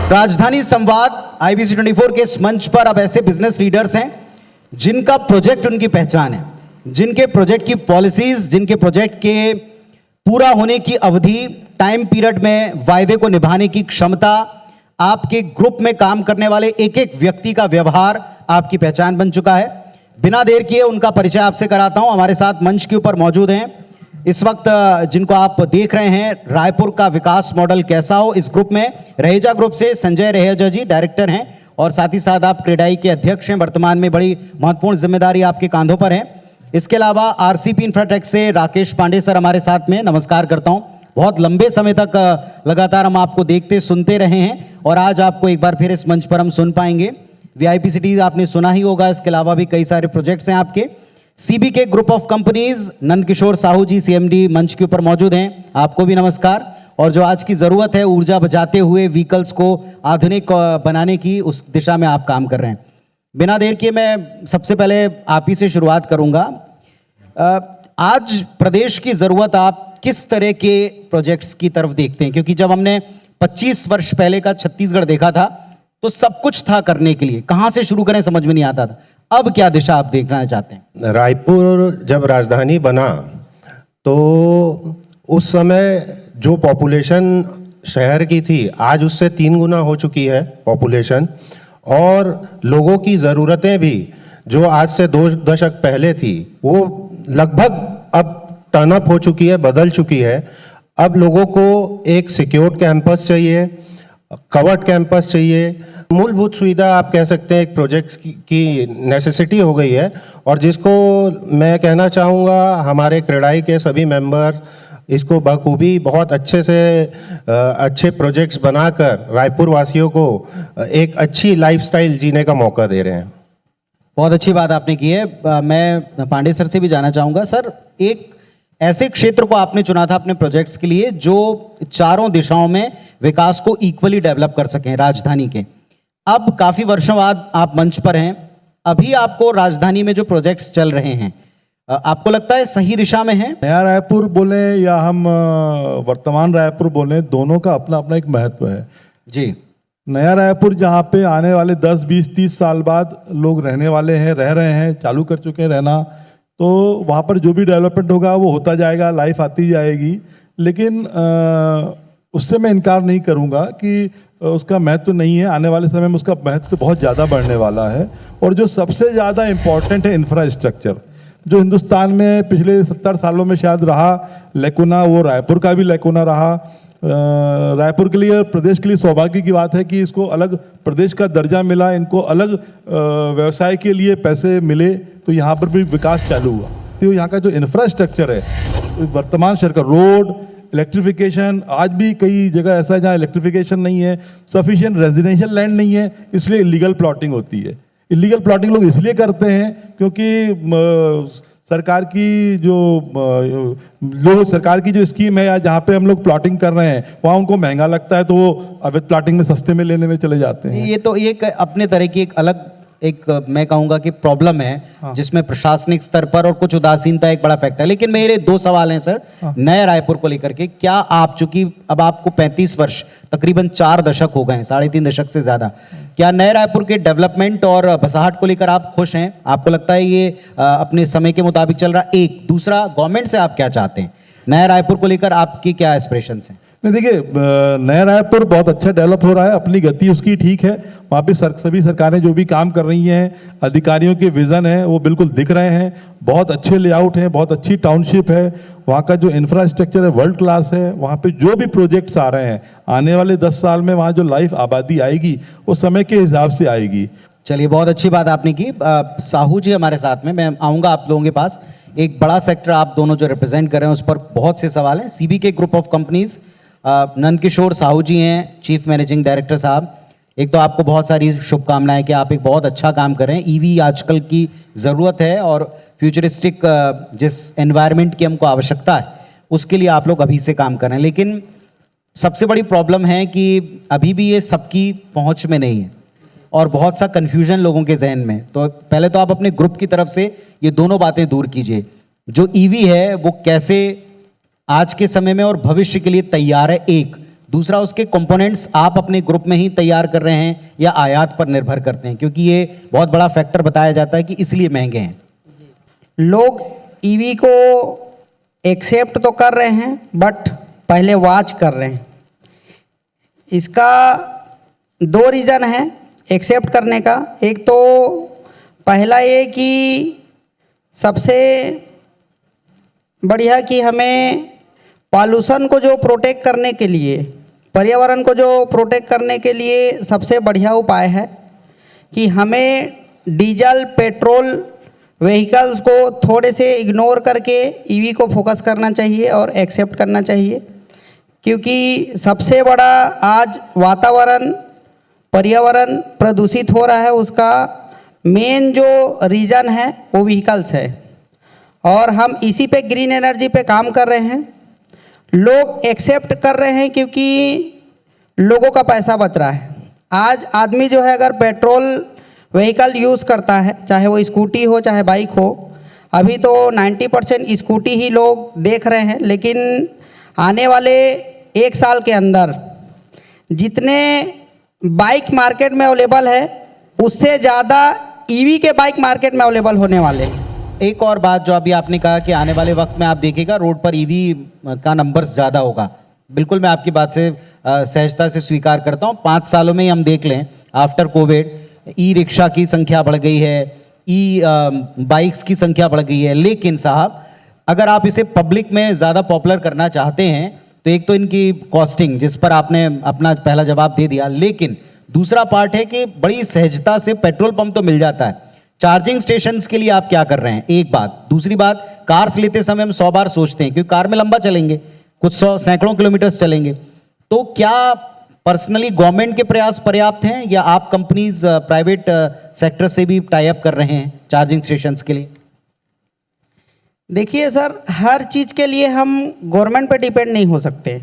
राजधानी संवाद IBC 24 के इस मंच पर अब ऐसे बिजनेस लीडर्स हैं जिनका प्रोजेक्ट उनकी पहचान है, जिनके प्रोजेक्ट की पॉलिसीज, जिनके प्रोजेक्ट के पूरा होने की अवधि, टाइम पीरियड में वायदे को निभाने की क्षमता, आपके ग्रुप में काम करने वाले एक एक व्यक्ति का व्यवहार आपकी पहचान बन चुका है। बिना देर किए उनका परिचय आपसे कराता हूं। हमारे साथ मंच के ऊपर मौजूद हैं इस वक्त जिनको आप देख रहे हैं, रायपुर का विकास मॉडल कैसा हो, इस ग्रुप में रहेजा ग्रुप से संजय रहेजा जी डायरेक्टर हैं और साथ ही साथ आप क्रेडाई के अध्यक्ष हैं। वर्तमान में बड़ी महत्वपूर्ण जिम्मेदारी आपके कांधों पर है। इसके अलावा RCP इंफ्राटेक से राकेश पांडे सर हमारे साथ में, नमस्कार करता हूं। बहुत लंबे समय तक लगातार हम आपको देखते सुनते रहे हैं और आज आपको एक बार फिर इस मंच पर हम सुन पाएंगे। VIP सिटीज आपने सुना ही होगा, इसके अलावा भी कई सारे प्रोजेक्ट्स हैं आपके। CBK group of companies, Nandkishore Sahu ji CMD मंच के ऊपर मौजूद हैं, आपको भी नमस्कार। और जो आज की ज़रूरत है ऊर्जा बचाते हुए व्हीकल्स को आधुनिक बनाने की, उस दिशा में आप काम कर रहे हैं। बिना देर किए मैं सबसे पहले आप ही से शुरुआत करूंगा। आज प्रदेश की ज़रूरत आप किस तरह के प्रोजेक्ट्स की तरफ देखते हैं? क्योंकि जब हमने 25 वर्ष पहले का छत्तीसगढ़ देखा था तो सब कुछ था करने के लिए, कहाँ से शुरू करें समझ में नहीं आता था। अब क्या दिशा आप देखना चाहते हैं? रायपुर जब राजधानी बना तो उस समय जो पॉपुलेशन शहर की थी आज उससे 3 गुना हो चुकी है पॉपुलेशन, और लोगों की ज़रूरतें भी जो आज से 2 दशक पहले थी वो लगभग अब टर्न अप हो चुकी है, बदल चुकी है। अब लोगों को एक सिक्योर्ड कैंपस चाहिए, कवर्ड कैंपस चाहिए, मूलभूत सुविधा आप कह सकते हैं एक प्रोजेक्ट की नेसेसिटी हो गई है। और जिसको मैं कहना चाहूँगा हमारे क्रेडाई के सभी मेंबर इसको बखूबी बहुत अच्छे से अच्छे प्रोजेक्ट्स बनाकर रायपुर वासियों को एक अच्छी लाइफस्टाइल जीने का मौका दे रहे हैं। बहुत अच्छी बात आपने की है। मैं पांडे सर से भी जानना चाहूँगा। सर, एक ऐसे क्षेत्र को आपने चुना था अपने प्रोजेक्ट्स के लिए जो चारों दिशाओं में विकास को इक्वली डेवलप कर सकें राजधानी के। अब काफी वर्षों बाद आप मंच पर हैं, अभी आपको राजधानी में जो प्रोजेक्ट्स चल रहे हैं आपको लगता है सही दिशा में है? नया रायपुर बोले या हम वर्तमान रायपुर बोले, दोनों का अपना अपना एक महत्व है जी। नया रायपुर जहाँ पे आने वाले 10, 20, 30 साल बाद लोग रहने वाले हैं, रह रहे हैं, चालू कर चुके हैं रहना, तो वहाँ पर जो भी डेवलपमेंट होगा वो होता जाएगा, लाइफ आती जाएगी। लेकिन उससे मैं इनकार नहीं करूँगा कि उसका महत्व नहीं है। आने वाले समय में उसका महत्व बहुत ज़्यादा बढ़ने वाला है। और जो सबसे ज़्यादा इम्पॉर्टेंट है इंफ्रास्ट्रक्चर, जो हिंदुस्तान में पिछले 70 सालों में शायद रहा लेकुना, वो रायपुर का भी लेकुना रहा। रायपुर के लिए, प्रदेश के लिए सौभाग्य की बात है कि इसको अलग प्रदेश का दर्जा मिला, इनको अलग व्यवसाय के लिए पैसे मिले, तो यहाँ पर भी विकास चालू हुआ। तो यहाँ का जो इंफ्रास्ट्रक्चर है, वर्तमान सरकार, रोड, इलेक्ट्रिफिकेशन, आज भी कई जगह ऐसा है जहाँ इलेक्ट्रिफिकेशन नहीं है, सफिशिएंट रेजिडेंशियल लैंड नहीं है, इसलिए इलीगल प्लॉटिंग होती है। इलीगल प्लॉटिंग लोग इसलिए करते हैं क्योंकि सरकार की जो स्कीम है या जहाँ पे हम लोग प्लॉटिंग कर रहे हैं वहाँ उनको महंगा लगता है, तो वो अवैध प्लॉटिंग में सस्ते में लेने में चले जाते हैं। ये तो एक अपने तरह की एक अलग मैं कहूँगा कि प्रॉब्लम है। हाँ। जिसमें प्रशासनिक स्तर पर और कुछ उदासीनता एक बड़ा फैक्टर है। लेकिन मेरे 2 सवाल हैं सर। हाँ। नए रायपुर को लेकर के, क्या आप, चूंकि अब आपको 35 वर्ष, तकरीबन 4 दशक हो गए हैं, 3.5 दशक से ज्यादा, क्या नए रायपुर के डेवलपमेंट और बसाहट को लेकर आप खुश हैं? आपको लगता है ये अपने समय के मुताबिक चल रहा? एक दूसरा, गवर्नमेंट से आप क्या चाहते हैं? नया रायपुर को लेकर आपकी क्या एस्पिरेशंस हैं? नहीं, देखिए, नया रायपुर बहुत अच्छा डेवलप हो रहा है, अपनी गति उसकी ठीक है। वहाँ पे सभी सरकारें जो भी काम कर रही हैं, अधिकारियों के विज़न है वो बिल्कुल दिख रहे हैं। बहुत अच्छे लेआउट हैं, बहुत अच्छी टाउनशिप है, वहाँ का जो इंफ्रास्ट्रक्चर है वर्ल्ड क्लास है। वहाँ पे जो भी प्रोजेक्ट्स आ रहे हैं, आने वाले 10 साल में वहाँ जो लाइफ आबादी आएगी वो समय के हिसाब से आएगी। चलिए, बहुत अच्छी बात आपने की। साहू जी हमारे साथ में, मैं आऊँगा आप लोगों के पास। एक बड़ा सेक्टर आप दोनों जो रिप्रेजेंट कर रहे हैं उस पर बहुत से सवाल हैं। CBK group of companies, Nandkishore Sahu ji हैं चीफ मैनेजिंग डायरेक्टर साहब। एक तो आपको बहुत सारी शुभकामनाएं कि आप एक बहुत अच्छा काम कर रहे हैं। EV आजकल की ज़रूरत है और फ्यूचरिस्टिक जिस एनवायरनमेंट की हमको आवश्यकता है उसके लिए आप लोग अभी से काम कर रहे हैं। लेकिन सबसे बड़ी प्रॉब्लम है कि अभी भी ये सबकी पहुंच में नहीं है और बहुत सा कन्फ्यूजन लोगों के जहन में। तो पहले तो आप अपने ग्रुप की तरफ से ये दोनों बातें दूर कीजिए। जो EV है वो कैसे आज के समय में और भविष्य के लिए तैयार है, एक दूसरा उसके कंपोनेंट्स आप अपने ग्रुप में ही तैयार कर रहे हैं या आयात पर निर्भर करते हैं, क्योंकि ये बहुत बड़ा फैक्टर बताया जाता है कि इसलिए महंगे हैं। लोग ईवी को एक्सेप्ट तो कर रहे हैं बट पहले वॉच कर रहे हैं। इसका दो रीज़न है एक्सेप्ट करने का। एक तो पहला ये कि सबसे बढ़िया कि हमें पॉल्यूशन को जो प्रोटेक्ट करने के लिए, पर्यावरण को जो प्रोटेक्ट करने के लिए सबसे बढ़िया उपाय है कि हमें डीजल पेट्रोल व्हीकल्स को थोड़े से इग्नोर करके ईवी को फोकस करना चाहिए और एक्सेप्ट करना चाहिए, क्योंकि सबसे बड़ा आज वातावरण पर्यावरण प्रदूषित हो रहा है, उसका मेन जो रीज़न है वो व्हीकल्स है और हम इसी पे ग्रीन एनर्जी पे काम कर रहे हैं। लोग एक्सेप्ट कर रहे हैं क्योंकि लोगों का पैसा बच रहा है। आज आदमी जो है अगर पेट्रोल व्हीकल यूज़ करता है, चाहे वो स्कूटी हो चाहे बाइक हो, अभी तो 90% स्कूटी ही लोग देख रहे हैं, लेकिन आने वाले 1 साल के अंदर जितने बाइक मार्केट में अवेलेबल है उससे ज़्यादा ईवी के बाइक मार्केट में अवेलेबल होने वाले हैं। एक और बात जो अभी आपने कहा कि आने वाले वक्त में आप देखिएगा रोड पर ईवी का नंबर्स ज़्यादा होगा, बिल्कुल मैं आपकी बात से सहजता से स्वीकार करता हूँ। 5 सालों में ही हम देख लें आफ्टर कोविड ई रिक्शा की संख्या बढ़ गई है, ई बाइक्स की संख्या बढ़ गई है, लेकिन साहब अगर आप इसे पब्लिक में ज़्यादा पॉपुलर करना चाहते हैं तो एक तो इनकी कॉस्टिंग, जिस पर आपने अपना पहला जवाब दे दिया, लेकिन दूसरा पार्ट है कि बड़ी सहजता से पेट्रोल पंप तो मिल जाता है। चार्जिंग स्टेशंस के लिए आप क्या कर रहे हैं, एक बात। दूसरी बात, कार्स लेते समय हम 100 बार सोचते हैं क्योंकि कार में लंबा चलेंगे, कुछ 100 सैकड़ों किलोमीटर्स चलेंगे। तो क्या पर्सनली गवर्नमेंट के प्रयास पर्याप्त हैं या आप कंपनीज प्राइवेट सेक्टर से भी टाई अप कर रहे हैं चार्जिंग स्टेशंस के लिए? देखिए सर, हर चीज़ के लिए हम गवर्नमेंट पे डिपेंड नहीं हो सकते।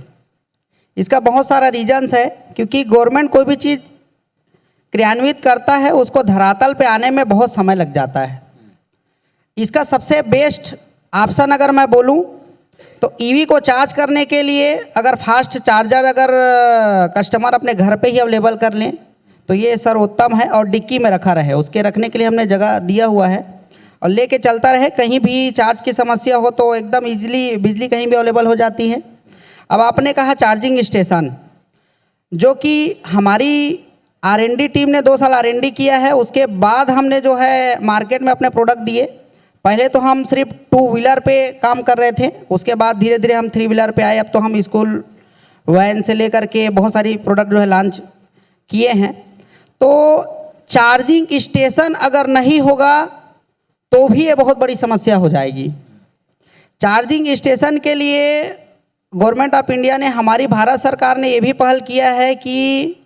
इसका बहुत सारा रीजंस है, क्योंकि गवर्नमेंट कोई भी चीज़ क्रियान्वित करता है उसको धरातल पे आने में बहुत समय लग जाता है। इसका सबसे बेस्ट ऑप्शन अगर मैं बोलूं तो ईवी को चार्ज करने के लिए अगर फास्ट चार्जर अगर कस्टमर अपने घर पे ही अवेलेबल कर लें तो ये सर्वोत्तम है, और डिक्की में रखा रहे, उसके रखने के लिए हमने जगह दिया हुआ है और लेके चलता रहे। कहीं भी चार्ज की समस्या हो तो एकदम इजीली बिजली कहीं भी अवेलेबल हो जाती है। अब आपने कहा चार्जिंग स्टेशन, जो कि हमारी R&D टीम ने 2 साल R&D किया है, उसके बाद हमने जो है मार्केट में अपने प्रोडक्ट दिए। पहले तो हम सिर्फ 2 व्हीलर पे काम कर रहे थे, उसके बाद धीरे धीरे हम 3 व्हीलर पे आए। अब तो हम स्कूल वैन से लेकर के बहुत सारी प्रोडक्ट जो है लॉन्च किए हैं। तो चार्जिंग स्टेशन अगर नहीं होगा तो भी ये बहुत बड़ी समस्या हो जाएगी। चार्जिंग स्टेशन के लिए गवर्नमेंट ऑफ इंडिया ने, हमारी भारत सरकार ने ये भी पहल किया है कि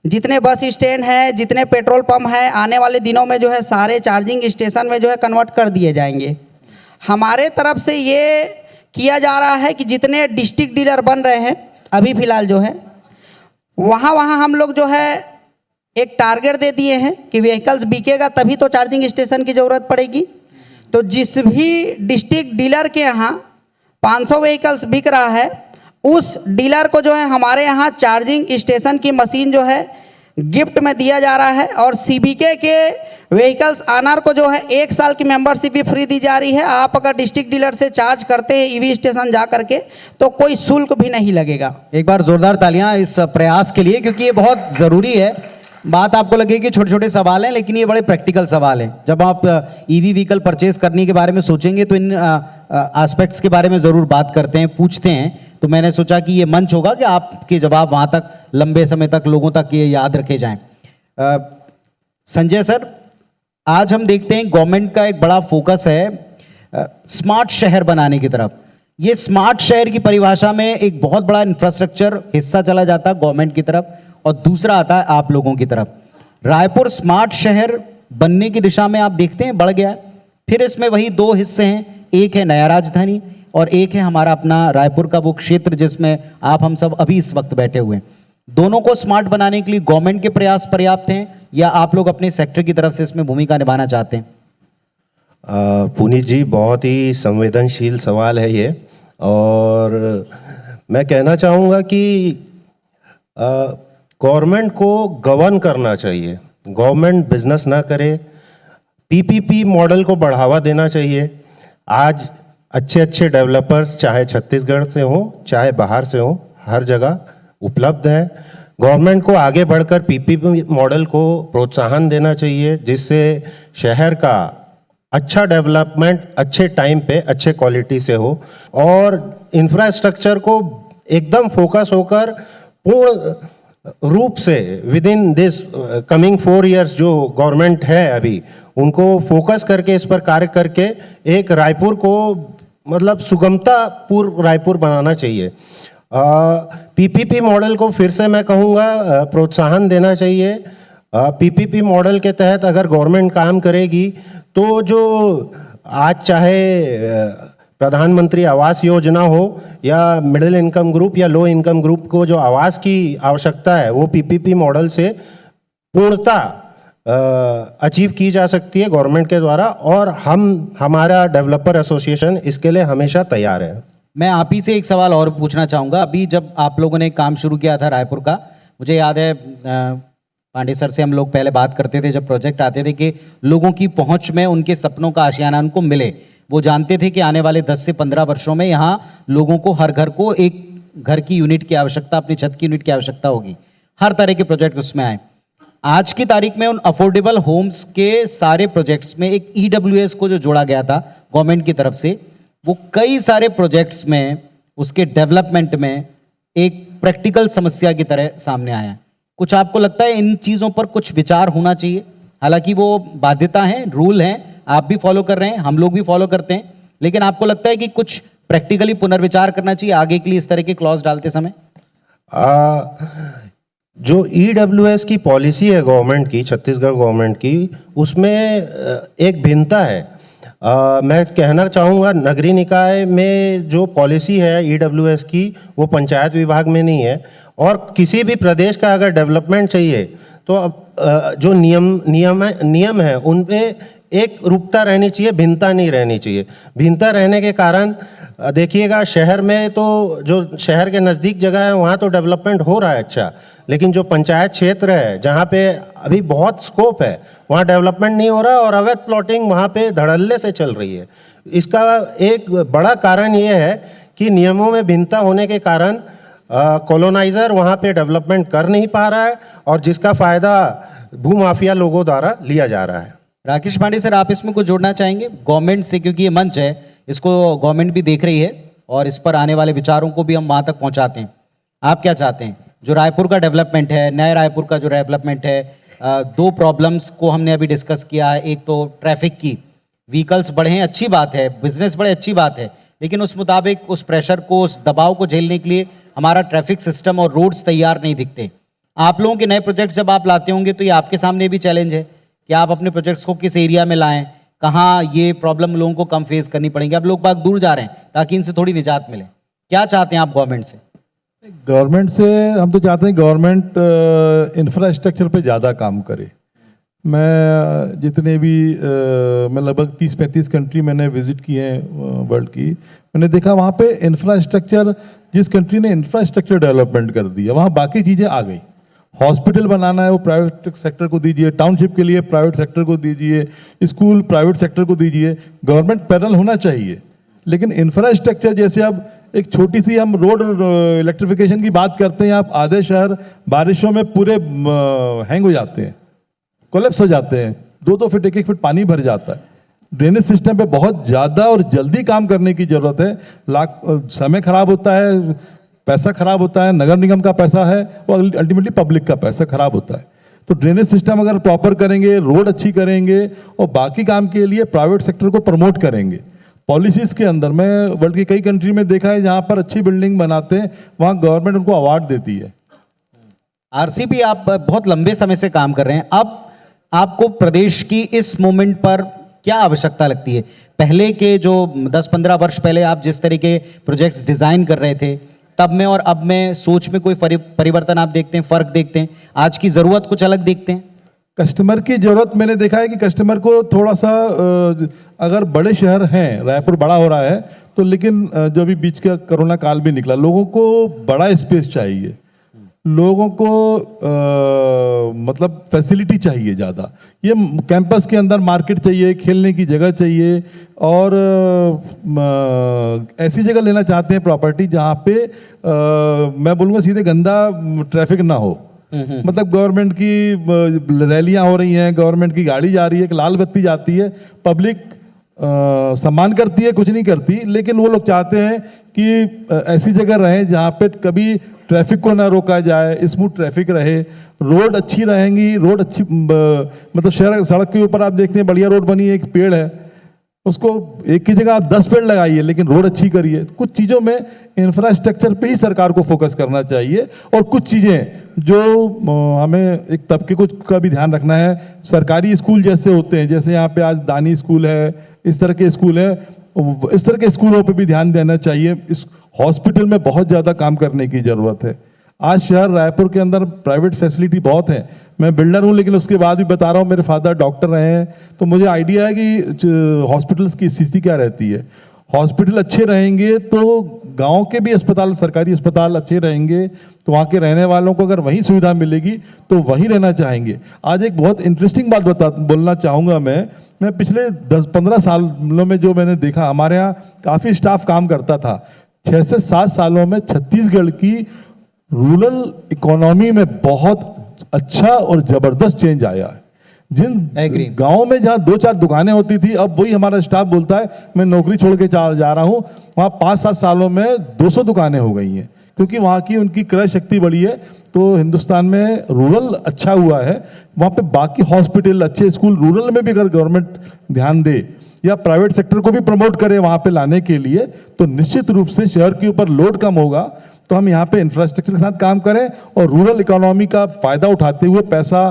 जितने बस स्टैंड हैं, जितने पेट्रोल पंप हैं, आने वाले दिनों में जो है सारे चार्जिंग स्टेशन में जो है कन्वर्ट कर दिए जाएंगे। हमारे तरफ से ये किया जा रहा है कि जितने डिस्ट्रिक्ट डीलर बन रहे हैं अभी फ़िलहाल जो है, वहाँ हम लोग जो है एक टारगेट दे दिए हैं कि व्हीकल्स बिकेगा तभी तो चार्जिंग स्टेशन की ज़रूरत पड़ेगी। तो जिस भी डिस्ट्रिक्ट डीलर के यहाँ 500 व्हीकल्स बिक रहा है, उस डीलर को जो है हमारे यहाँ चार्जिंग स्टेशन की मशीन जो है गिफ्ट में दिया जा रहा है, और CBK के व्हीकल्स ऑनर को जो है 1 साल की मेंबरशिप भी फ्री दी जा रही है। आप अगर डिस्ट्रिक्ट डीलर से चार्ज करते हैं ईवी स्टेशन जा करके तो कोई शुल्क भी नहीं लगेगा। एक बार जोरदार तालियां इस प्रयास के लिए, क्योंकि ये बहुत ज़रूरी है। बात आपको लगे कि छोटे छोटे सवाल हैं, लेकिन ये बड़े प्रैक्टिकल सवाल हैं। जब आप ईवी व्हीकल परचेज करने के बारे में सोचेंगे तो इन एस्पेक्ट्स के बारे में ज़रूर बात करते हैं, पूछते हैं। तो मैंने सोचा कि ये मंच होगा कि आपके जवाब वहाँ तक लंबे समय तक लोगों तक ये याद रखे जाएं। संजय सर, आज हम देखते हैं गवर्नमेंट का एक बड़ा फोकस है स्मार्ट शहर बनाने की तरफ। ये स्मार्ट शहर की परिभाषा में एक बहुत बड़ा इंफ्रास्ट्रक्चर हिस्सा चला जाता है गवर्नमेंट की तरफ, और दूसरा आता है आप लोगों की तरफ। रायपुर स्मार्ट शहर बनने की दिशा में आप देखते हैं बढ़ गया है। फिर इसमें वही 2 हिस्से हैं, एक है नया राजधानी और एक है हमारा अपना रायपुर का वो क्षेत्र जिसमें आप हम सब अभी इस वक्त बैठे हुए हैं। दोनों को स्मार्ट बनाने के लिए गवर्नमेंट के प्रयास पर्याप्त हैं या आप लोग अपने सेक्टर की तरफ से इसमें भूमिका निभाना चाहते हैं? पुनीत जी, बहुत ही संवेदनशील सवाल है ये, और मैं कहना चाहूँगा कि गवर्नमेंट को गवर्न करना चाहिए, गवर्नमेंट बिजनेस ना करे, पीपीपी मॉडल को बढ़ावा देना चाहिए। आज अच्छे अच्छे डेवलपर्स चाहे छत्तीसगढ़ से हों चाहे बाहर से हों, हर जगह उपलब्ध है। गवर्नमेंट को आगे बढ़कर पीपीपी मॉडल को प्रोत्साहन देना चाहिए, जिससे शहर का अच्छा डेवलपमेंट अच्छे टाइम पे अच्छे क्वालिटी से हो, और इंफ्रास्ट्रक्चर को एकदम फोकस होकर पूर्ण रूप से with in this coming 4 years जो गवर्नमेंट है अभी, उनको फोकस करके इस पर कार्य करके एक रायपुर को मतलब सुगमता पूर्ण रायपुर बनाना चाहिए। पीपीपी मॉडल को फिर से मैं कहूँगा प्रोत्साहन देना चाहिए। पीपीपी मॉडल के तहत अगर गवर्नमेंट काम करेगी तो जो आज चाहे प्रधानमंत्री आवास योजना हो या मिडिल इनकम ग्रुप या लो इनकम ग्रुप को जो आवास की आवश्यकता है, वो पीपीपी मॉडल से पूर्णता अचीव की जा सकती है गवर्नमेंट के द्वारा, और हमारा डेवलपर एसोसिएशन इसके लिए हमेशा तैयार है। मैं आप ही से एक सवाल और पूछना चाहूँगा। अभी जब आप लोगों ने काम शुरू किया था रायपुर का, मुझे याद है पांडे सर से हम लोग पहले बात करते थे जब प्रोजेक्ट आते थे कि लोगों की पहुंच में उनके सपनों का आशियाना उनको मिले। वो जानते थे कि आने वाले 10 से 15 वर्षों में यहाँ लोगों को हर घर को एक घर की यूनिट की आवश्यकता, अपनी छत की यूनिट की आवश्यकता होगी। हर तरह के प्रोजेक्ट उसमें आए। आज की तारीख में उन अफोर्डेबल होम्स के सारे प्रोजेक्ट्स में एक EWS को जो जोड़ा गया था गवर्नमेंट की तरफ से, वो कई सारे प्रोजेक्ट्स में उसके डेवलपमेंट में एक प्रैक्टिकल समस्या की तरह सामने आया है। कुछ आपको लगता है इन चीज़ों पर कुछ विचार होना चाहिए? हालांकि वो बाध्यता है, रूल हैं, आप भी फॉलो कर रहे हैं, हम लोग भी फॉलो करते हैं, लेकिन आपको लगता है कि कुछ प्रैक्टिकली पुनर्विचार करना चाहिए आगे के लिए इस तरह के क्लॉज डालते समय? जो EWS की पॉलिसी है गवर्नमेंट की, छत्तीसगढ़ गवर्नमेंट की, उसमें एक भिन्नता है। मैं कहना चाहूँगा नगरीय निकाय में जो पॉलिसी है EWS की, वो पंचायत विभाग में नहीं है, और किसी भी प्रदेश का अगर डेवलपमेंट चाहिए तो जो नियम है उन पे एक रूपता रहनी चाहिए, भिन्नता नहीं रहनी चाहिए। भिन्नता रहने के कारण देखिएगा शहर में तो जो शहर के नज़दीक जगह है वहाँ तो डेवलपमेंट हो रहा है अच्छा, लेकिन जो पंचायत क्षेत्र है जहाँ पे अभी बहुत स्कोप है वहाँ डेवलपमेंट नहीं हो रहा, और अवैध प्लॉटिंग वहाँ पे धड़ल्ले से चल रही है। इसका एक बड़ा कारण ये है कि नियमों में भिन्नता होने के कारण कॉलोनाइजर वहाँ पे डेवलपमेंट कर नहीं पा रहा है, और जिसका फ़ायदा भूमाफिया लोगों द्वारा लिया जा रहा है। राकेश पांडे सर, आप इसमें कुछ जोड़ना चाहेंगे गवर्नमेंट से? क्योंकि ये मंच है, इसको गवर्नमेंट भी देख रही है और इस पर आने वाले विचारों को भी हम वहाँ तक पहुँचाते हैं। आप क्या चाहते हैं? जो रायपुर का डेवलपमेंट है, नए रायपुर का जो डेवलपमेंट है, 2 प्रॉब्लम्स को हमने अभी डिस्कस किया है। एक तो ट्रैफिक की, व्हीकल्स बढ़े अच्छी बात है, बिजनेस बढ़े अच्छी बात है, लेकिन उस मुताबिक उस प्रेशर को, उस दबाव को झेलने के लिए हमारा ट्रैफिक सिस्टम और रोड्स तैयार नहीं दिखते। आप लोगों के नए प्रोजेक्ट्स जब आप लाते होंगे तो ये आपके सामने भी चैलेंज है कि आप अपने प्रोजेक्ट्स को किस एरिया में लाएं, कहाँ ये प्रॉब्लम लोगों को कम फेस करनी पड़ेंगी। अब लोग बाग दूर जा रहे हैं ताकि इनसे थोड़ी निजात मिले। क्या चाहते हैं आप गवर्नमेंट से? गवर्नमेंट से हम तो चाहते हैं गवर्नमेंट इंफ्रास्ट्रक्चर पे ज़्यादा काम करे। मैं जितने भी मैं लगभग 30-35 कंट्री मैंने विजिट किए हैं वर्ल्ड की, मैंने देखा वहाँ पे इंफ्रास्ट्रक्चर, जिस कंट्री ने इंफ्रास्ट्रक्चर डेवलपमेंट कर दिया वहाँ बाकी चीज़ें आ गई। हॉस्पिटल बनाना है वो प्राइवेट सेक्टर को दीजिए, टाउनशिप के लिए प्राइवेट सेक्टर को दीजिए, स्कूल प्राइवेट सेक्टर को दीजिए। गवर्नमेंट पैरल होना चाहिए, लेकिन इंफ्रास्ट्रक्चर जैसे अब एक छोटी सी हम रोड इलेक्ट्रिफिकेशन की बात करते हैं, आप आधे शहर बारिशों में पूरे हैंग हो जाते हैं, कोलैप्स हो जाते हैं, 2-2 फीट 1-1 फीट पानी भर जाता है। ड्रेनेज सिस्टम पे बहुत ज़्यादा और जल्दी काम करने की ज़रूरत है। समय खराब होता है, पैसा खराब होता है, नगर निगम का पैसा है, वो अल्टीमेटली पब्लिक का पैसा खराब होता है। तो ड्रेनेज सिस्टम अगर प्रॉपर करेंगे, रोड अच्छी करेंगे और बाकी काम के लिए प्राइवेट सेक्टर को प्रमोट करेंगे पॉलिसीज़ के अंदर। मैं वर्ल्ड की कई कंट्री में देखा है जहाँ पर अच्छी बिल्डिंग बनाते हैं वहाँ गवर्नमेंट उनको अवार्ड देती है। आरसीपी, आप बहुत लंबे समय से काम कर रहे हैं, अब आपको प्रदेश की इस मोमेंट पर क्या आवश्यकता लगती है? पहले के जो 10-15 वर्ष पहले आप जिस तरह के प्रोजेक्ट्स डिज़ाइन कर रहे थे तब में और अब में सोच में कोई परिवर्तन आप देखते हैं, फ़र्क देखते हैं? आज की ज़रूरत कुछ अलग देखते हैं? कस्टमर की ज़रूरत मैंने देखा है कि कस्टमर को थोड़ा सा, अगर बड़े शहर हैं, रायपुर बड़ा हो रहा है तो, लेकिन जो भी बीच का कोरोना काल भी निकला, लोगों को बड़ा स्पेस चाहिए। लोगों को मतलब फैसिलिटी चाहिए ज़्यादा। ये कैंपस के अंदर मार्केट चाहिए, खेलने की जगह चाहिए, और ऐसी जगह लेना चाहते हैं प्रॉपर्टी जहाँ पे मैं बोलूँगा सीधे गंदा ट्रैफिक ना हो। मतलब गवर्नमेंट की रैलियाँ हो रही हैं, गवर्नमेंट की गाड़ी जा रही है, एक लाल बत्ती जाती है, पब्लिक सम्मान करती है, कुछ नहीं करती, लेकिन वो लोग चाहते हैं कि ऐसी जगह रहें जहाँ पे कभी ट्रैफिक को ना रोका जाए, स्मूथ ट्रैफिक रहे, रोड अच्छी रहेंगी, रोड अच्छी मतलब शहर सड़क के ऊपर आप देखते हैं बढ़िया रोड बनी है, एक पेड़ है, उसको एक की जगह आप 10 पेड़ लगाइए, लेकिन रोड अच्छी करिए। कुछ चीज़ों में इंफ्रास्ट्रक्चर पे ही सरकार को फोकस करना चाहिए, और कुछ चीज़ें जो हमें एक तबके को का भी ध्यान रखना है। सरकारी स्कूल जैसे होते हैं, जैसे यहाँ पे आज दानी स्कूल है, इस तरह के स्कूल है, इस तरह के स्कूलों पे भी ध्यान देना चाहिए। इस हॉस्पिटल में बहुत ज़्यादा काम करने की ज़रूरत है। आज शहर रायपुर के अंदर प्राइवेट फैसिलिटी बहुत है। मैं बिल्डर हूँ, लेकिन उसके बाद भी बता रहा हूँ, मेरे फादर डॉक्टर रहे हैं, तो मुझे आइडिया है कि हॉस्पिटल्स की स्थिति क्या रहती है। हॉस्पिटल अच्छे रहेंगे तो गांव के भी अस्पताल, सरकारी अस्पताल अच्छे रहेंगे, तो वहाँ के रहने वालों को अगर वही सुविधा मिलेगी तो वहीं रहना चाहेंगे। आज एक बहुत इंटरेस्टिंग बात बोलना चाहूँगा मैं पिछले 10-15 सालों में जो मैंने देखा, हमारे यहाँ काफ़ी स्टाफ काम करता था। 6 से 7 सालों में छत्तीसगढ़ की रूरल इकोनॉमी में बहुत अच्छा और ज़बरदस्त चेंज आया है। जिन गांवों में जहाँ 2-4 दुकानें होती थी, अब वही हमारा स्टाफ बोलता है मैं नौकरी छोड़ के जा रहा हूँ, वहाँ 5-7 सालों में 200 दुकानें हो गई हैं, क्योंकि वहाँ की उनकी क्रय शक्ति बढ़ी है। तो हिंदुस्तान में रूरल अच्छा हुआ है, वहाँ पे बाकी हॉस्पिटल, अच्छे स्कूल, रूरल में भी अगर गवर्नमेंट ध्यान दे या प्राइवेट सेक्टर को भी प्रमोट करे वहाँ पे लाने के लिए, तो निश्चित रूप से शहर के ऊपर लोड कम होगा। तो हम यहाँ पे इंफ्रास्ट्रक्चर के साथ काम करें और रूरल इकोनॉमी का फायदा उठाते हुए पैसा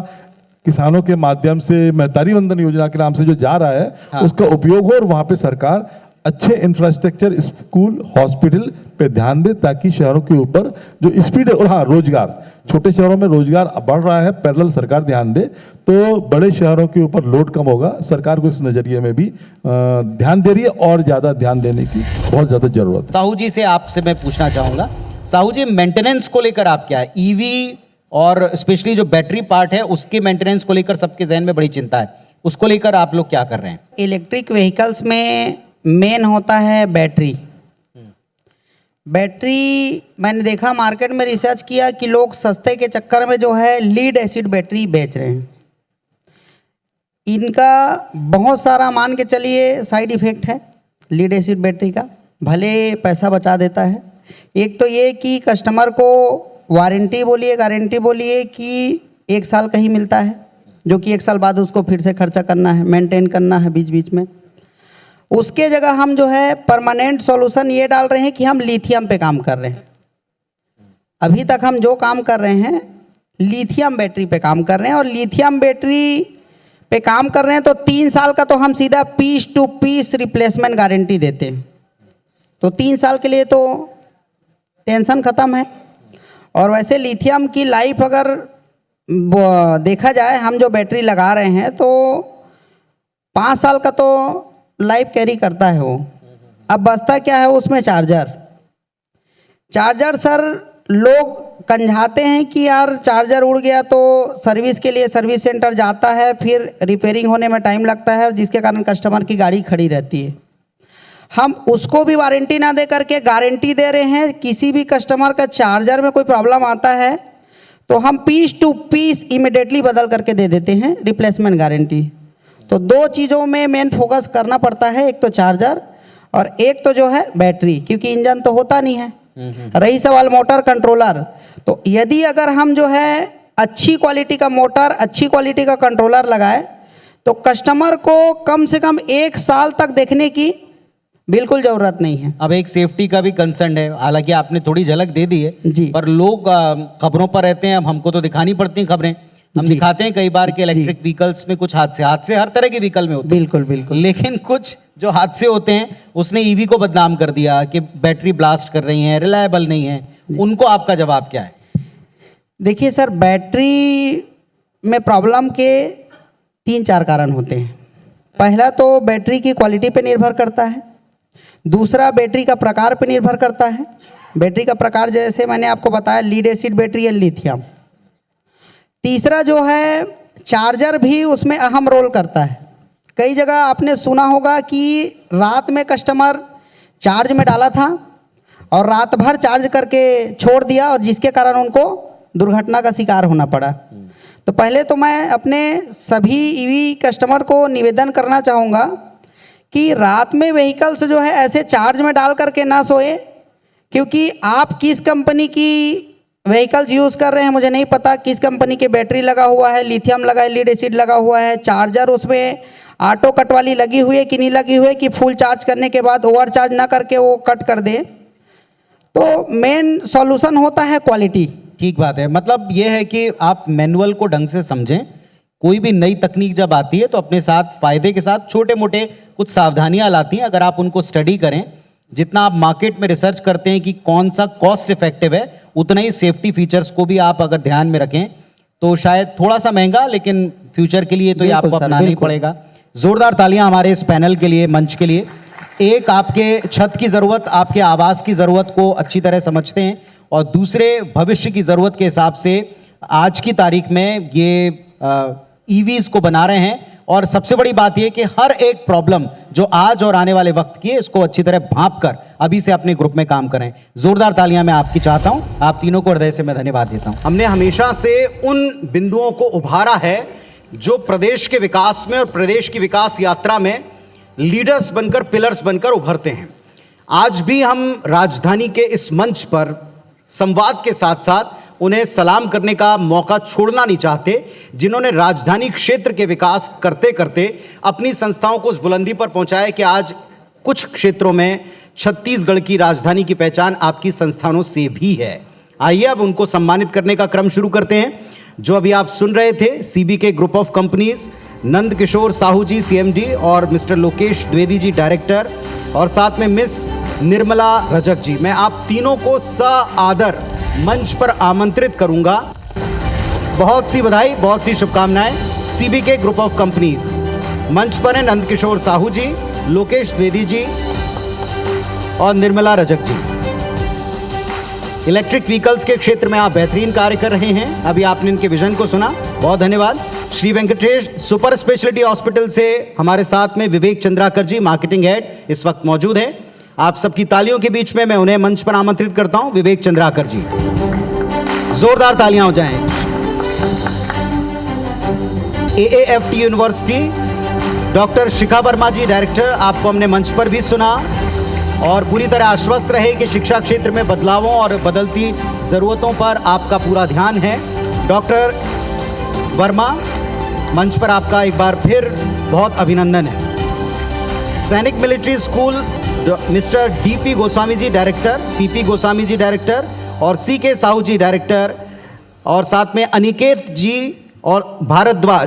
किसानों के माध्यम से महतारी वंदन योजना के नाम से जो जा रहा है, हाँ, उसका उपयोग हो, और वहाँ पे सरकार अच्छे इंफ्रास्ट्रक्चर, स्कूल, हॉस्पिटल पे ध्यान दे, ताकि शहरों के ऊपर जो स्पीड है, और हाँ रोजगार, छोटे शहरों में रोजगार बढ़ रहा है, पैरेलल सरकार ध्यान दे तो बड़े शहरों के ऊपर लोड कम होगा। सरकार को इस नज़रिए में भी ध्यान दे रही है, और ज़्यादा ध्यान देने की बहुत ज़्यादा जरूरत है। साहू जी से आपसे मैं पूछना चाहूँगा, साहू जी मेंटेनेंस को लेकर आप क्या है, ईवी और स्पेशली जो बैटरी पार्ट है उसके मेंटेनेंस को लेकर सबके जहन में बड़ी चिंता है, उसको लेकर आप लोग क्या कर रहे हैं? इलेक्ट्रिक व्हीकल्स में मेन होता है बैटरी। बैटरी मैंने देखा, मार्केट में रिसर्च किया कि लोग सस्ते के चक्कर में जो है लीड एसिड बैटरी बेच रहे हैं। इनका बहुत सारा मान के चलिए साइड इफेक्ट है लीड एसिड बैटरी का। भले पैसा बचा देता है, एक तो ये कि कस्टमर को वारंटी बोलिए, गारंटी बोलिए कि 1 साल का ही मिलता है, जो कि 1 साल बाद उसको फिर से खर्चा करना है, मेंटेन करना है बीच बीच में। उसके जगह हम जो है परमानेंट सॉल्यूशन ये डाल रहे हैं कि हम लिथियम पे काम कर रहे हैं। अभी तक हम जो काम कर रहे हैं लिथियम बैटरी पे काम कर रहे हैं, और लिथियम बैटरी पे काम कर रहे हैं तो 3 साल का तो हम सीधा piece to piece replacement guarantee देते हैं। तो 3 साल के लिए तो टेंशन ख़त्म है। और वैसे लिथियम की लाइफ अगर देखा जाए, हम जो बैटरी लगा रहे हैं तो 5 साल का तो लाइफ कैरी करता है वो। अब बचता क्या है उसमें? चार्जर सर लोग कंझाते हैं कि यार चार्जर उड़ गया तो सर्विस के लिए सर्विस सेंटर जाता है, फिर रिपेयरिंग होने में टाइम लगता है, और जिसके कारण कस्टमर की गाड़ी खड़ी रहती है। हम उसको भी वारंटी ना दे करके गारंटी दे रहे हैं। किसी भी कस्टमर का चार्जर में कोई प्रॉब्लम आता है तो हम पीस टू पीस इमिडिएटली बदल करके दे देते हैं रिप्लेसमेंट गारंटी। तो 2 चीज़ों में मेन फोकस करना पड़ता है, एक तो चार्जर और एक तो जो है बैटरी, क्योंकि इंजन तो होता नहीं है। रही सवाल मोटर कंट्रोलर, तो यदि अगर हम जो है अच्छी क्वालिटी का मोटर, अच्छी क्वालिटी का कंट्रोलर लगाए तो कस्टमर को कम से कम 1 साल तक देखने की बिल्कुल जरूरत नहीं है। अब एक सेफ्टी का भी कंसर्न है, हालांकि आपने थोड़ी झलक दे दी है जी, पर लोग खबरों पर रहते हैं। अब हमको तो दिखानी पड़ती हैं खबरें, हम दिखाते हैं कई बार कि इलेक्ट्रिक व्हीकल्स में कुछ हादसे हर तरह के व्हीकल में होते हैं, बिल्कुल बिल्कुल, लेकिन कुछ जो हादसे होते हैं उसने ईवी को बदनाम कर दिया कि बैटरी ब्लास्ट कर रही हैं, रिलायबल नहीं है। उनको आपका जवाब क्या है? देखिए सर, बैटरी में प्रॉब्लम के 3-4 कारण होते हैं। पहला तो बैटरी की क्वालिटी पे निर्भर करता है, दूसरा बैटरी का प्रकार पे निर्भर करता है, बैटरी का प्रकार जैसे मैंने आपको बताया, लीड एसिड बैटरी या लिथियम। तीसरा जो है, चार्जर भी उसमें अहम रोल करता है। कई जगह आपने सुना होगा कि रात में कस्टमर चार्ज में डाला था और रात भर चार्ज करके छोड़ दिया और जिसके कारण उनको दुर्घटना का शिकार होना पड़ा। तो पहले तो मैं अपने सभी ईवी कस्टमर को निवेदन करना चाहूँगा कि रात में व्हीकल्स जो है ऐसे चार्ज में डाल करके ना सोए, क्योंकि आप किस कंपनी की व्हीकल्स यूज़ कर रहे हैं मुझे नहीं पता, किस कंपनी की बैटरी लगा हुआ है, लिथियम लगा है, लीड एसिड लगा हुआ है, चार्जर उसमें ऑटो कट वाली लगी हुई है कि नहीं लगी हुई है, कि फुल चार्ज करने के बाद ओवर चार्ज ना करके वो कट कर दे। तो मेन सॉल्यूशन होता है क्वालिटी। ठीक बात है। मतलब ये है कि आप मैनुअल को ढंग से समझें। कोई भी नई तकनीक जब आती है तो अपने साथ फायदे के साथ छोटे मोटे कुछ सावधानियां लाती हैं। अगर आप उनको स्टडी करें, जितना आप मार्केट में रिसर्च करते हैं कि कौन सा कॉस्ट इफेक्टिव है, उतना ही सेफ्टी फीचर्स को भी आप अगर ध्यान में रखें तो शायद थोड़ा सा महंगा, लेकिन फ्यूचर के लिए तो ये बिल्कुल आपको सर, अपनाना ही बिल्कुल। पड़ेगा। जोरदार तालियां हमारे इस पैनल के लिए, मंच के लिए। एक आपके छत की ज़रूरत, आपके आवास की ज़रूरत को अच्छी तरह समझते हैं, और दूसरे भविष्य की ज़रूरत के हिसाब से आज की तारीख में ये ईवीज़ को बना रहे हैं। और सबसे बड़ी बात यह कि हर एक प्रॉब्लम जो आज और आने वाले वक्त की है, इसको अच्छी तरह भांप कर अभी से अपने ग्रुप में काम करें। जोरदार तालियां मैं आपकी चाहता हूं। आप तीनों को हृदय से मैं धन्यवाद देता हूं। हमने हमेशा से उन बिंदुओं को उभारा है जो प्रदेश के विकास में और प्रदेश की विकास यात्रा में लीडर्स बनकर, पिलर्स बनकर उभरते हैं। आज भी हम राजधानी के इस मंच पर संवाद के साथ साथ उन्हें सलाम करने का मौका छोड़ना नहीं चाहते, जिन्होंने राजधानी क्षेत्र के विकास करते करते अपनी संस्थाओं को उस बुलंदी पर पहुंचाया कि आज कुछ क्षेत्रों में छत्तीसगढ़ की राजधानी की पहचान आपकी संस्थानों से भी है। आइए अब उनको सम्मानित करने का क्रम शुरू करते हैं। जो अभी आप सुन रहे थे, CBK group of companies, Nand Kishore Sahu ji CMD और मिस्टर लोकेश द्विवेदी जी डायरेक्टर, और साथ में मिस निर्मला रजक जी, मैं आप तीनों को सआदर मंच पर आमंत्रित करूंगा। बहुत सी बधाई, बहुत सी शुभकामनाएं। सीबीके ग्रुप ऑफ कंपनीज मंच पर हैं नंद किशोर साहू जी, लोकेश द्विवेदी जी और निर्मला रजक जी। इलेक्ट्रिक व्हीकल्स के क्षेत्र में आप बेहतरीन कार्य कर रहे हैं। अभी आपने इनके विजन को सुना, बहुत धन्यवाद। Shri Venkatesh super speciality hospital से हमारे साथ में विवेक चंद्राकर जी, मार्केटिंग हेड, इस वक्त मौजूद हैं। आप सबकी तालियों के बीच में मैं उन्हें मंच पर आमंत्रित करता हूं। विवेक चंद्राकर जी, जोरदार तालियां हो जाएं। AAFT यूनिवर्सिटी डॉक्टर शिखा वर्मा जी डायरेक्टर, आपको हमने मंच पर भी सुना और पूरी तरह आश्वस्त रहे कि शिक्षा क्षेत्र में बदलावों और बदलती ज़रूरतों पर आपका पूरा ध्यान है। डॉक्टर वर्मा, मंच पर आपका एक बार फिर बहुत अभिनंदन है। Sainik military school mister DP Goswami ji director, PP Goswami ji director और CK साहू जी डायरेक्टर, और साथ में अनिकेत जी और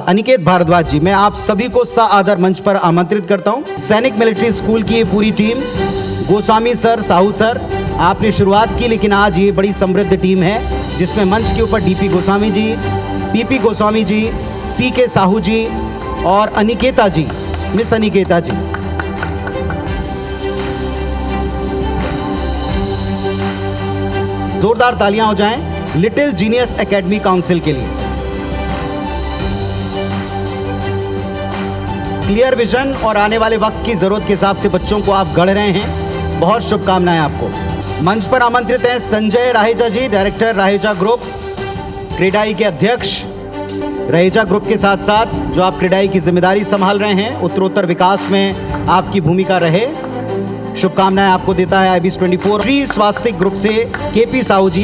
अनिकेत भारद्वाज जी, मैं आप सभी को सआदर मंच पर आमंत्रित करता हूं। सैनिक मिलिट्री स्कूल की ये पूरी team, Goswami sir, Sahu sir, आपने शुरुआत की, लेकिन आज ये बड़ी समृद्ध टीम है जिसमें मंच के ऊपर DP गोस्वामी जी, PP गोस्वामी जी, CK साहू जी और अनिकेता जी, मिस अनिकेता जी। जोरदार तालियां हो जाएं लिटिल जीनियस एकेडमी काउंसिल के लिए। क्लियर विजन और आने वाले वक्त की जरूरत के हिसाब से बच्चों को आप गढ़ रहे हैं, बहुत शुभकामनाएं आपको। मंच पर आमंत्रित हैं संजय राहेजा जी, डायरेक्टर राहेजा ग्रुप, क्रेडाई के अध्यक्ष। रहेजा ग्रुप के साथ साथ जो आप क्रेडाई की जिम्मेदारी संभाल रहे हैं, उत्तरोत्तर विकास में आपकी भूमिका रहे, शुभकामनाएं आपको देता है IBS 24। श्री स्वास्तिक ग्रुप से KP साहू जी,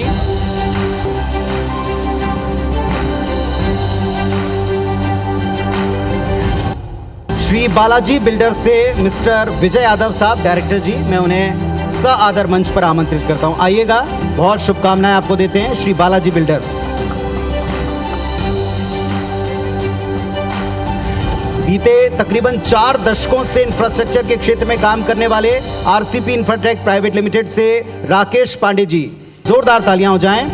श्री बालाजी बिल्डर से मिस्टर विजय यादव साहब डायरेक्टर जी, मैं उन्हें सआदर मंच पर आमंत्रित करता हूं। आइएगा, बहुत शुभकामनाएं आपको देते हैं श्री बालाजी बिल्डर्स। बीते तकरीबन 4 दशकों से इंफ्रास्ट्रक्चर के क्षेत्र में काम करने वाले RCP इंफ्राटेक प्राइवेट लिमिटेड से राकेश पांडे जी, जोरदार तालियां हो जाएं।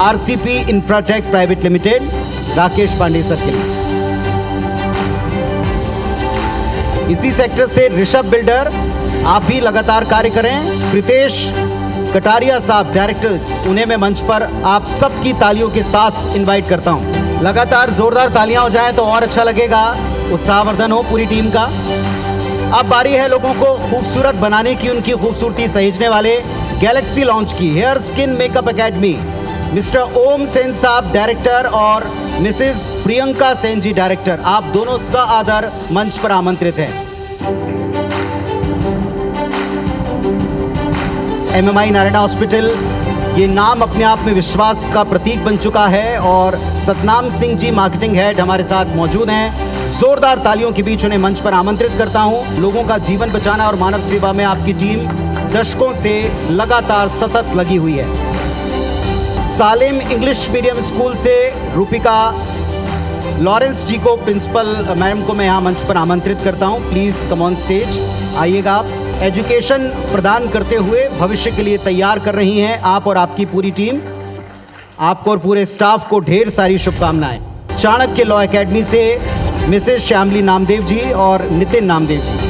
RCP Infratech private limited, Rakesh Pandey sir के लिए। इसी सेक्टर से ऋषभ बिल्डर, आप भी लगातार कार्य करें। प्रीतेश कटारिया साहब डायरेक्टर, उन्हें मैं मंच पर आप सबकी तालियों के साथ इनवाइट करता हूं। लगातार जोरदार तालियां हो जाएं तो और अच्छा लगेगा, उत्साहवर्धन हो पूरी टीम का। अब बारी है लोगों को खूबसूरत बनाने की, उनकी खूबसूरती सहेजने वाले गैलेक्सी लॉन्च की hair skin makeup academy. Mister Om Sen साहब डायरेक्टर और मिसेस प्रियंका सेन जी डायरेक्टर, आप दोनों सआदर मंच पर आमंत्रित हैं। MMI नारायण हॉस्पिटल, ये नाम अपने आप में विश्वास का प्रतीक बन चुका है और सतनाम सिंह जी मार्केटिंग हेड हमारे साथ मौजूद हैं। जोरदार तालियों के बीच उन्हें मंच पर आमंत्रित करता हूं। लोगों का जीवन बचाना और मानव सेवा में आपकी टीम दशकों से लगातार सतत लगी हुई है। सालेम इंग्लिश मीडियम स्कूल से रूपिका लॉरेंस जी को, प्रिंसिपल मैम को मैं यहाँ मंच पर आमंत्रित करता हूँ। प्लीज़ कम ऑन स्टेज आइएगा आप। एजुकेशन प्रदान करते हुए भविष्य के लिए तैयार कर रही हैं आप और आपकी पूरी टीम। आपको और पूरे स्टाफ को ढेर सारी शुभकामनाएं। चाणक्य लॉ एकेडमी से मिसेस श्यामली नामदेव जी और नितिन नामदेव जी।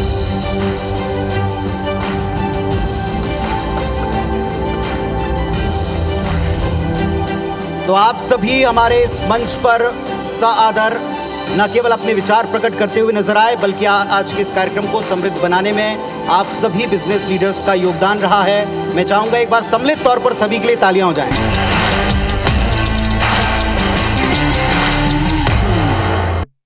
तो आप सभी हमारे इस मंच पर सआदर न केवल अपने विचार प्रकट करते हुए नजर आए, बल्कि आज के इस कार्यक्रम को समृद्ध बनाने में आप सभी बिजनेस लीडर्स का योगदान रहा है। मैं चाहूंगा एक बार सम्मिलित तौर पर सभी के लिए तालियां हो जाएं।